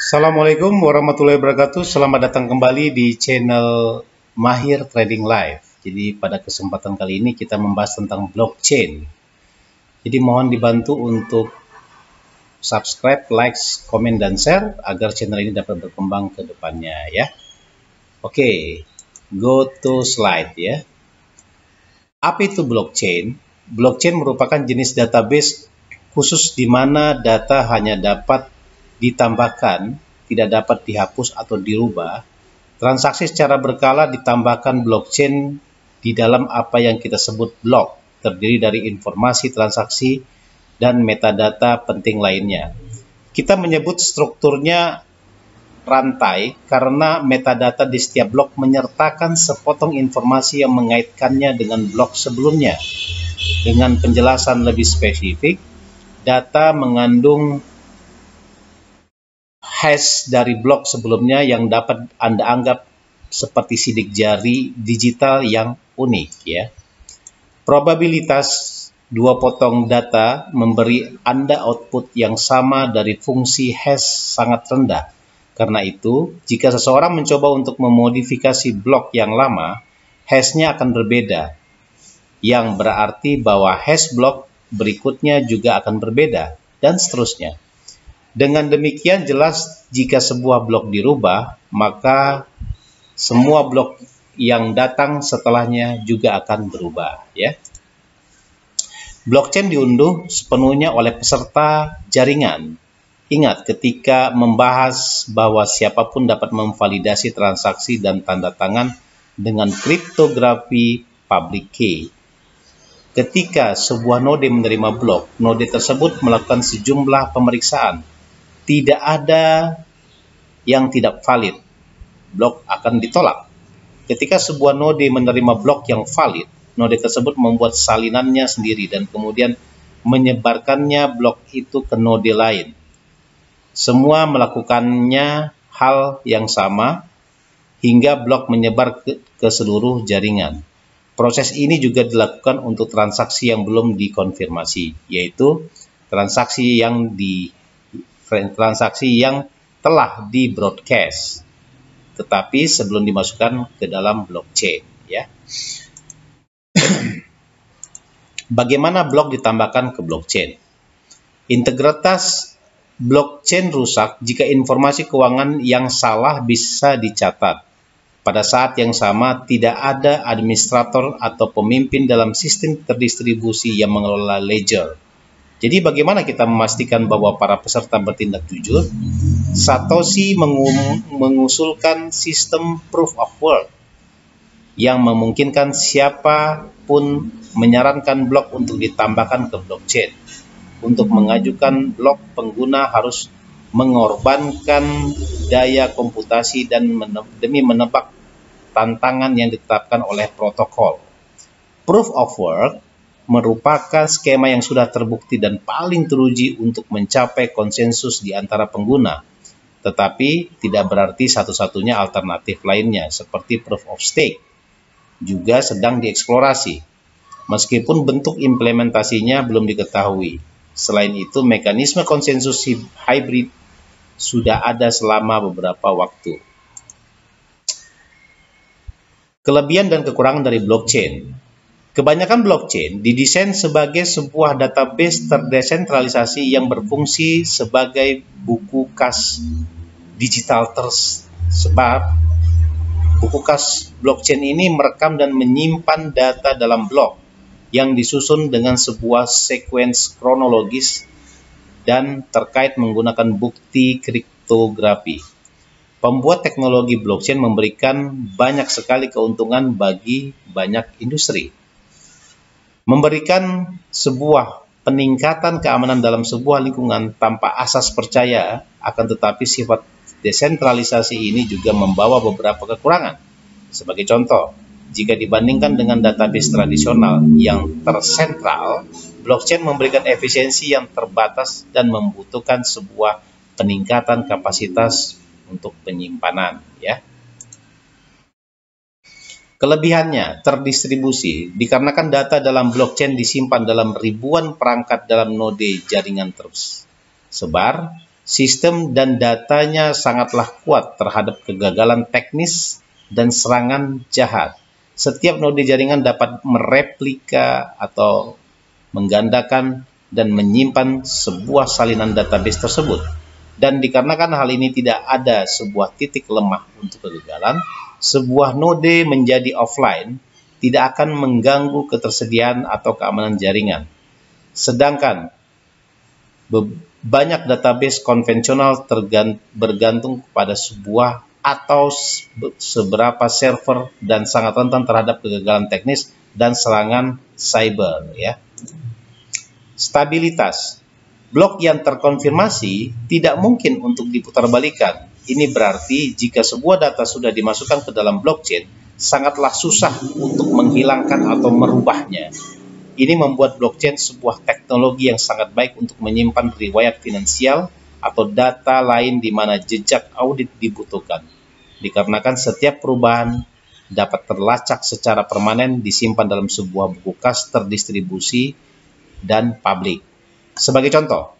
Assalamualaikum warahmatullahi wabarakatuh. Selamat datang kembali di channel Mahir Trading Live. Jadi pada kesempatan kali ini kita membahas tentang blockchain. Jadi mohon dibantu untuk subscribe, like, komen, dan share agar channel ini dapat berkembang ke depannya ya. Oke, go to slide ya. Apa itu blockchain? Blockchain merupakan jenis database khusus di mana data hanya dapat ditambahkan, tidak dapat dihapus atau dirubah. Transaksi secara berkala ditambahkan blockchain di dalam apa yang kita sebut blok, terdiri dari informasi transaksi dan metadata penting lainnya. Kita menyebut strukturnya rantai karena metadata di setiap blok menyertakan sepotong informasi yang mengaitkannya dengan blok sebelumnya. Dengan penjelasan lebih spesifik, data mengandung hash dari blok sebelumnya yang dapat Anda anggap seperti sidik jari digital yang unik ya. Probabilitas dua potong data memberi Anda output yang sama dari fungsi hash sangat rendah. Karena itu, jika seseorang mencoba untuk memodifikasi blok yang lama, hashnya akan berbeda. Yang berarti bahwa hash blok berikutnya juga akan berbeda, dan seterusnya. Dengan demikian jelas jika sebuah blok dirubah, maka semua blok yang datang setelahnya juga akan berubah ya. Blockchain diunduh sepenuhnya oleh peserta jaringan. Ingat ketika membahas bahwa siapapun dapat memvalidasi transaksi dan tanda tangan dengan kriptografi public key. Ketika sebuah node menerima blok, node tersebut melakukan sejumlah pemeriksaan. Tidak ada yang tidak valid, blok akan ditolak. Ketika sebuah node menerima blok yang valid, node tersebut membuat salinannya sendiri dan kemudian menyebarkannya blok itu ke node lain. Semua melakukannya hal yang sama hingga blok menyebar ke seluruh jaringan. Proses ini juga dilakukan untuk transaksi yang belum dikonfirmasi, yaitu transaksi yang telah di-broadcast, tetapi sebelum dimasukkan ke dalam blockchain ya. Bagaimana blok ditambahkan ke blockchain? Integritas blockchain rusak jika informasi keuangan yang salah bisa dicatat. Pada saat yang sama, tidak ada administrator atau pemimpin dalam sistem terdistribusi yang mengelola ledger. Jadi bagaimana kita memastikan bahwa para peserta bertindak jujur? Satoshi mengusulkan sistem proof of work yang memungkinkan siapapun menyarankan blok untuk ditambahkan ke blockchain. Untuk mengajukan blok, pengguna harus mengorbankan daya komputasi dan demi menebak tantangan yang ditetapkan oleh protokol. Proof of work merupakan skema yang sudah terbukti dan paling teruji untuk mencapai konsensus di antara pengguna. Tetapi tidak berarti satu-satunya alternatif lainnya seperti proof of stake juga sedang dieksplorasi, meskipun bentuk implementasinya belum diketahui. Selain itu, mekanisme konsensus hybrid sudah ada selama beberapa waktu. Kelebihan dan kekurangan dari blockchain. Kebanyakan blockchain didesain sebagai sebuah database terdesentralisasi yang berfungsi sebagai buku kas digital sebab buku kas blockchain ini merekam dan menyimpan data dalam blok yang disusun dengan sebuah sekuens kronologis dan terkait menggunakan bukti kriptografi. Pembuat teknologi blockchain memberikan banyak sekali keuntungan bagi banyak industri. Memberikan sebuah peningkatan keamanan dalam sebuah lingkungan tanpa asas percaya, akan tetapi sifat desentralisasi ini juga membawa beberapa kekurangan. Sebagai contoh, jika dibandingkan dengan database tradisional yang tersentral, blockchain memberikan efisiensi yang terbatas dan membutuhkan sebuah peningkatan kapasitas untuk penyimpanan ya. Kelebihannya terdistribusi dikarenakan data dalam blockchain disimpan dalam ribuan perangkat dalam node jaringan tersebar Sistem dan datanya sangatlah kuat terhadap kegagalan teknis dan serangan jahat. Setiap node jaringan dapat mereplika atau menggandakan dan menyimpan sebuah salinan database tersebut. Dan dikarenakan hal ini tidak ada sebuah titik lemah untuk kegagalan, sebuah node menjadi offline tidak akan mengganggu ketersediaan atau keamanan jaringan. Sedangkan banyak database konvensional bergantung kepada sebuah atau seberapa server dan sangat rentan terhadap kegagalan teknis dan serangan cyber. Ya. Stabilitas. Blok yang terkonfirmasi tidak mungkin untuk diputarbalikan. Ini berarti jika sebuah data sudah dimasukkan ke dalam blockchain, sangatlah susah untuk menghilangkan atau merubahnya. Ini membuat blockchain sebuah teknologi yang sangat baik untuk menyimpan riwayat finansial atau data lain di mana jejak audit dibutuhkan. Dikarenakan setiap perubahan dapat terlacak secara permanen disimpan dalam sebuah buku kas terdistribusi dan publik. Sebagai contoh,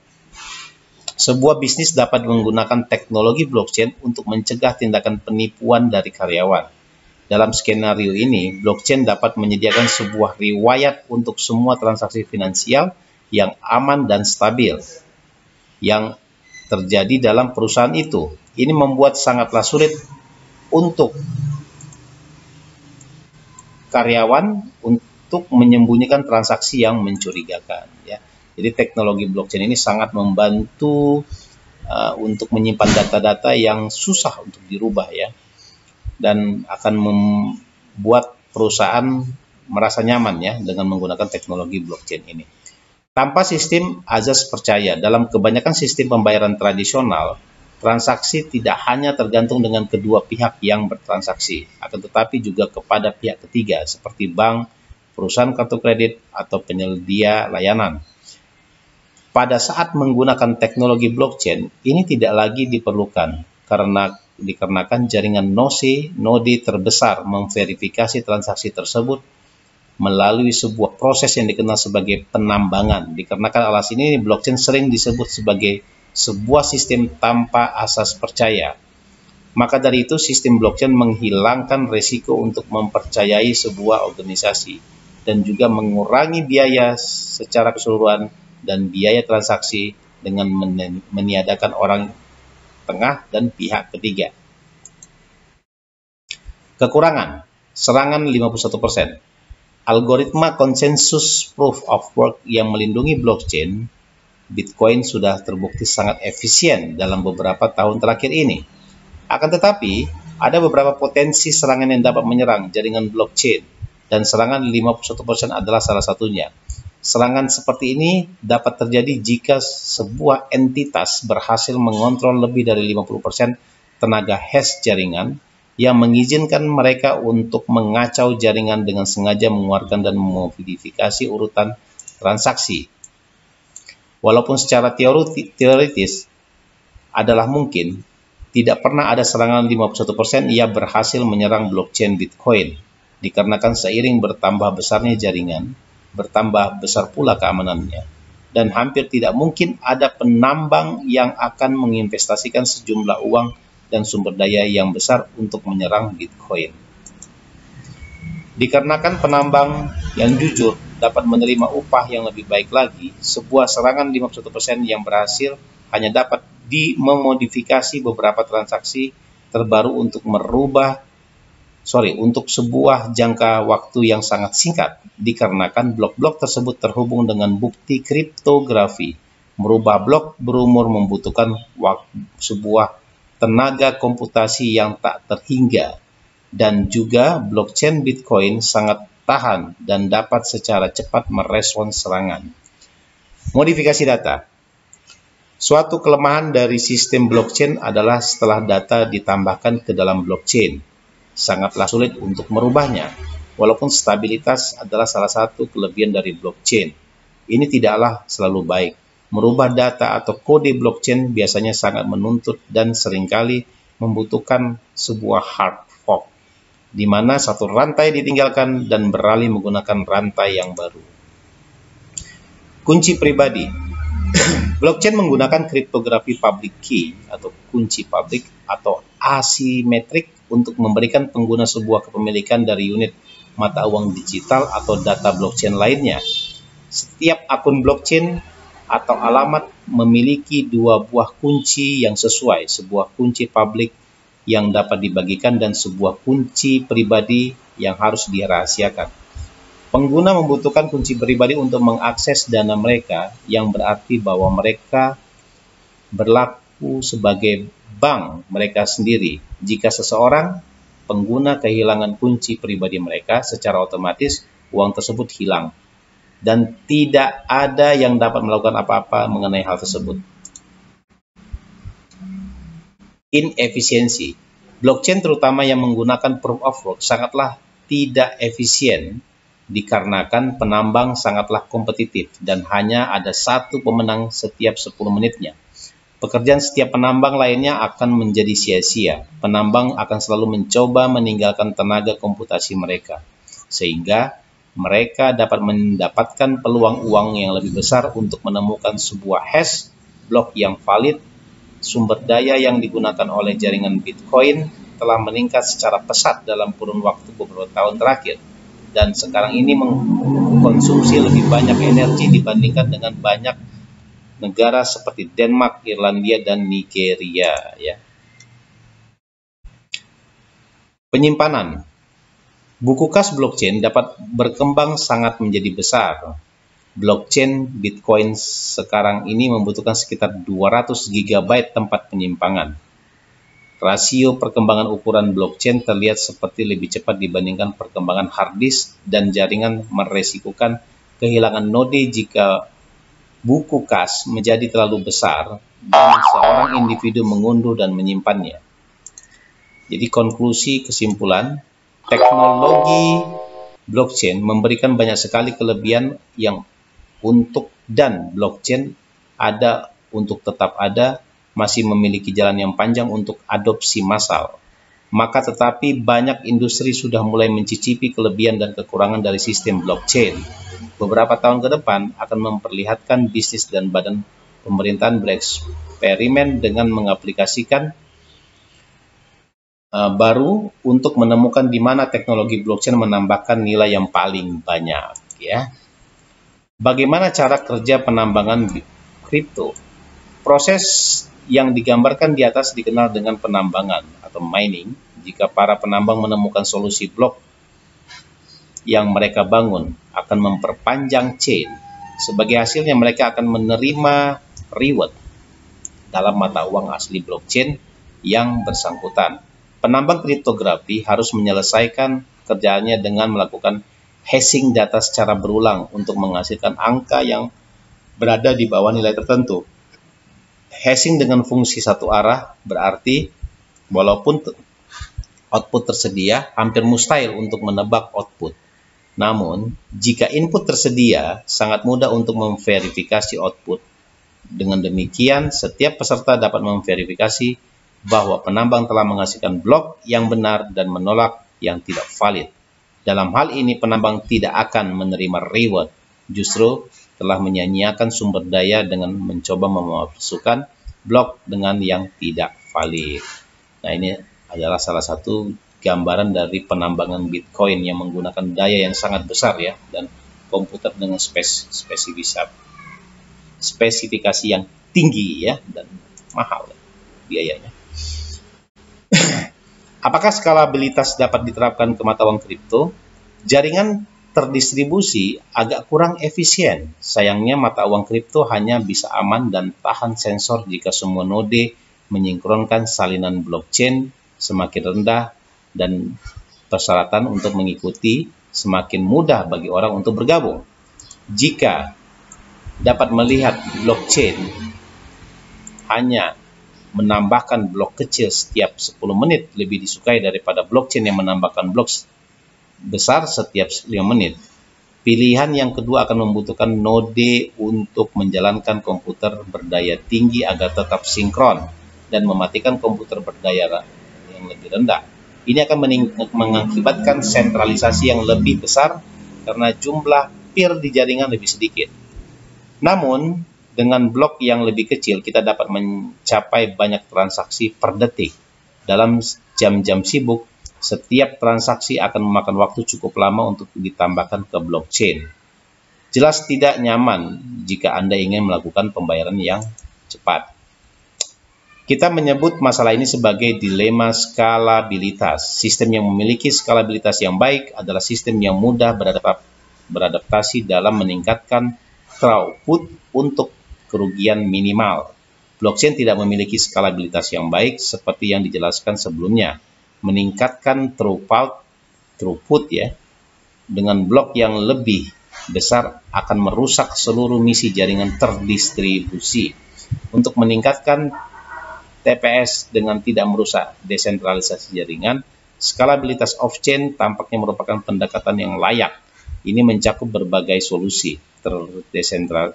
sebuah bisnis dapat menggunakan teknologi blockchain untuk mencegah tindakan penipuan dari karyawan. Dalam skenario ini, blockchain dapat menyediakan sebuah riwayat untuk semua transaksi finansial yang aman dan stabil yang terjadi dalam perusahaan itu. Ini membuat sangatlah sulit untuk karyawan untuk menyembunyikan transaksi yang mencurigakan. Ya. Jadi teknologi blockchain ini sangat membantu untuk menyimpan data-data yang susah untuk dirubah, ya, dan akan membuat perusahaan merasa nyaman, ya, dengan menggunakan teknologi blockchain ini. Tanpa sistem azas percaya, dalam kebanyakan sistem pembayaran tradisional, transaksi tidak hanya tergantung dengan kedua pihak yang bertransaksi, akan tetapi juga kepada pihak ketiga seperti bank, perusahaan kartu kredit, atau penyedia layanan. Pada saat menggunakan teknologi blockchain, ini tidak lagi diperlukan dikarenakan jaringan node terbesar memverifikasi transaksi tersebut melalui sebuah proses yang dikenal sebagai penambangan. Dikarenakan alasan ini, blockchain sering disebut sebagai sebuah sistem tanpa asas percaya. Maka dari itu, sistem blockchain menghilangkan risiko untuk mempercayai sebuah organisasi dan juga mengurangi biaya secara keseluruhan dan biaya transaksi dengan meniadakan orang tengah dan pihak ketiga. Kekurangan, serangan 51%. Algoritma konsensus proof of work yang melindungi blockchain Bitcoin sudah terbukti sangat efisien dalam beberapa tahun terakhir ini. Akan tetapi, ada beberapa potensi serangan yang dapat menyerang jaringan blockchain, dan serangan 51% adalah salah satunya. Serangan seperti ini dapat terjadi jika sebuah entitas berhasil mengontrol lebih dari 50% tenaga hash jaringan yang mengizinkan mereka untuk mengacau jaringan dengan sengaja mengeluarkan dan memodifikasi urutan transaksi. Walaupun secara teoritis adalah mungkin, tidak pernah ada serangan 51% yang berhasil menyerang blockchain Bitcoin, dikarenakan seiring bertambah besarnya jaringan, bertambah besar pula keamanannya, dan hampir tidak mungkin ada penambang yang akan menginvestasikan sejumlah uang dan sumber daya yang besar untuk menyerang Bitcoin. Dikarenakan penambang yang jujur dapat menerima upah yang lebih baik lagi, sebuah serangan 51% yang berhasil hanya dapat memodifikasi beberapa transaksi terbaru untuk untuk sebuah jangka waktu yang sangat singkat, dikarenakan blok-blok tersebut terhubung dengan bukti kriptografi. Merubah blok berumur membutuhkan sebuah tenaga komputasi yang tak terhingga, dan juga blockchain Bitcoin sangat tahan dan dapat secara cepat merespons serangan. Modifikasi data. Suatu kelemahan dari sistem blockchain adalah setelah data ditambahkan ke dalam blockchain, sangatlah sulit untuk merubahnya. Walaupun stabilitas adalah salah satu kelebihan dari blockchain, ini tidaklah selalu baik. Merubah data atau kode blockchain biasanya sangat menuntut dan seringkali membutuhkan sebuah hard fork, di mana satu rantai ditinggalkan dan beralih menggunakan rantai yang baru. Kunci pribadi. Blockchain menggunakan kriptografi public key atau kunci publik atau asimetrik untuk memberikan pengguna sebuah kepemilikan dari unit mata uang digital atau data blockchain lainnya. Setiap akun blockchain atau alamat memiliki dua buah kunci yang sesuai, sebuah kunci publik yang dapat dibagikan dan sebuah kunci pribadi yang harus dirahasiakan. Pengguna membutuhkan kunci pribadi untuk mengakses dana mereka, yang berarti bahwa mereka berlaku sebagai bank mereka sendiri. Jika seseorang pengguna kehilangan kunci pribadi mereka, secara otomatis uang tersebut hilang dan tidak ada yang dapat melakukan apa-apa mengenai hal tersebut. Inefisiensi. Blockchain terutama yang menggunakan proof of work sangatlah tidak efisien dikarenakan penambang sangatlah kompetitif dan hanya ada satu pemenang setiap 10 menitnya. Pekerjaan setiap penambang lainnya akan menjadi sia-sia. Penambang akan selalu mencoba meninggalkan tenaga komputasi mereka, sehingga mereka dapat mendapatkan peluang uang yang lebih besar untuk menemukan sebuah hash blok yang valid. Sumber daya yang digunakan oleh jaringan Bitcoin telah meningkat secara pesat dalam kurun waktu beberapa tahun terakhir, dan sekarang ini mengkonsumsi lebih banyak energi dibandingkan dengan banyak negara seperti Denmark, Irlandia, dan Nigeria. Penyimpanan. Buku kas blockchain dapat berkembang sangat menjadi besar. Blockchain Bitcoin sekarang ini membutuhkan sekitar 200 GB tempat penyimpangan. Rasio perkembangan ukuran blockchain terlihat seperti lebih cepat dibandingkan perkembangan hard disk, dan jaringan meresikukan kehilangan node jika buku kas menjadi terlalu besar dan seorang individu mengunduh dan menyimpannya. Jadi konklusi kesimpulan, teknologi blockchain memberikan banyak sekali kelebihan yang dan blockchain ada untuk tetap ada, masih memiliki jalan yang panjang untuk adopsi massal. Maka tetapi banyak industri sudah mulai mencicipi kelebihan dan kekurangan dari sistem blockchain. Beberapa tahun ke depan akan memperlihatkan bisnis dan badan pemerintahan bereksperimen dengan mengaplikasikan baru untuk menemukan di mana teknologi blockchain menambahkan nilai yang paling banyak. Bagaimana cara kerja penambangan kripto? Proses yang digambarkan di atas dikenal dengan penambangan atau mining. Jika para penambang menemukan solusi blok yang mereka bangun akan memperpanjang chain. Sebagai hasilnya mereka akan menerima reward dalam mata uang asli blockchain yang bersangkutan. Penambang kriptografi harus menyelesaikan kerjaannya dengan melakukan hashing data secara berulang untuk menghasilkan angka yang berada di bawah nilai tertentu. Hashing dengan fungsi satu arah berarti walaupun output tersedia, hampir mustahil untuk menebak output. Namun, jika input tersedia, sangat mudah untuk memverifikasi output. Dengan demikian, setiap peserta dapat memverifikasi bahwa penambang telah menghasilkan blok yang benar dan menolak yang tidak valid. Dalam hal ini, penambang tidak akan menerima reward, justru telah menyanyiakan sumber daya dengan mencoba memasukkan blok dengan yang tidak valid. Nah, ini adalah salah satu gambaran dari penambangan Bitcoin yang menggunakan daya yang sangat besar dan komputer dengan spesifikasi yang tinggi dan mahal biayanya. Apakah skalabilitas dapat diterapkan ke mata uang kripto? Jaringan terdistribusi agak kurang efisien. Sayangnya mata uang kripto hanya bisa aman dan tahan sensor jika semua node menyinkronkan salinan blockchain semakin rendah dan persyaratan untuk mengikuti semakin mudah bagi orang untuk bergabung. Jika dapat melihat blockchain hanya menambahkan blok kecil setiap 10 menit lebih disukai daripada blockchain yang menambahkan blok besar setiap 5 menit. Pilihan yang kedua akan membutuhkan node untuk menjalankan komputer berdaya tinggi agar tetap sinkron dan mematikan komputer berdaya yang lebih rendah. Ini akan mengakibatkan sentralisasi yang lebih besar karena jumlah peer di jaringan lebih sedikit. Namun, Dengan blok yang lebih kecil, kita dapat mencapai banyak transaksi per detik. Dalam jam-jam sibuk, setiap transaksi akan memakan waktu cukup lama untuk ditambahkan ke blockchain. Jelas tidak nyaman jika Anda ingin melakukan pembayaran yang cepat. Kita menyebut masalah ini sebagai dilema skalabilitas. Sistem yang memiliki skalabilitas yang baik adalah sistem yang mudah beradaptasi dalam meningkatkan throughput untuk kerugian minimal. Blockchain tidak memiliki skalabilitas yang baik seperti yang dijelaskan sebelumnya. Meningkatkan throughput ya dengan blok yang lebih besar akan merusak seluruh misi jaringan terdistribusi. Untuk meningkatkan TPS dengan tidak merusak desentralisasi jaringan, skalabilitas off-chain tampaknya merupakan pendekatan yang layak. Ini mencakup berbagai solusi,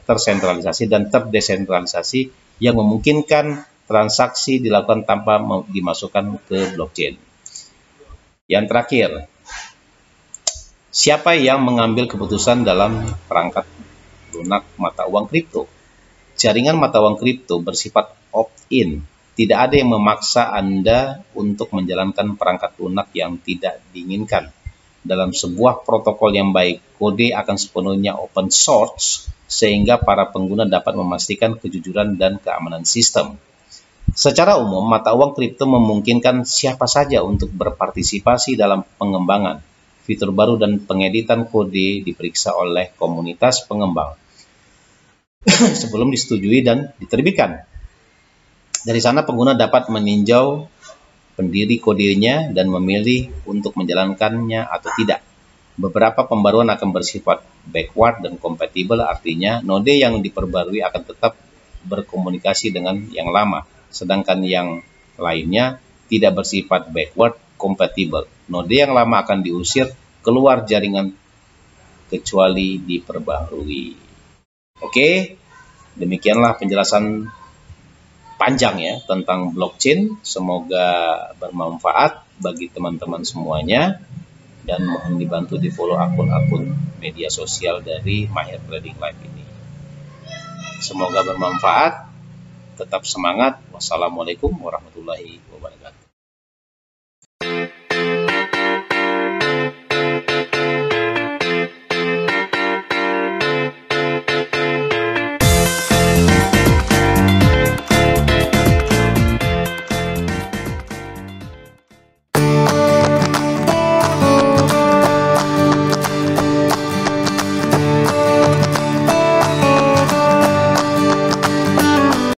tersentralisasi dan terdesentralisasi yang memungkinkan transaksi dilakukan tanpa dimasukkan ke blockchain. Yang terakhir, siapa yang mengambil keputusan dalam perangkat lunak mata uang kripto? Jaringan mata uang kripto bersifat opt-in. Tidak ada yang memaksa Anda untuk menjalankan perangkat lunak yang tidak diinginkan. Dalam sebuah protokol yang baik, kode akan sepenuhnya open source sehingga para pengguna dapat memastikan kejujuran dan keamanan sistem. Secara umum, mata uang kripto memungkinkan siapa saja untuk berpartisipasi dalam pengembangan. Fitur baru dan pengeditan kode diperiksa oleh komunitas pengembang sebelum disetujui dan diterbitkan. Dari sana pengguna dapat meninjau pendiri kodenya dan memilih untuk menjalankannya atau tidak. Beberapa pembaruan akan bersifat backward dan compatible, artinya node yang diperbarui akan tetap berkomunikasi dengan yang lama, sedangkan yang lainnya tidak bersifat backward compatible. Node yang lama akan diusir keluar jaringan kecuali diperbarui. Oke, demikianlah penjelasan panjang ya tentang blockchain. Semoga bermanfaat bagi teman-teman semuanya dan mohon dibantu di follow akun-akun media sosial dari Mahir Trading Live ini. Semoga bermanfaat. Tetap semangat. Wassalamualaikum warahmatullahi wabarakatuh.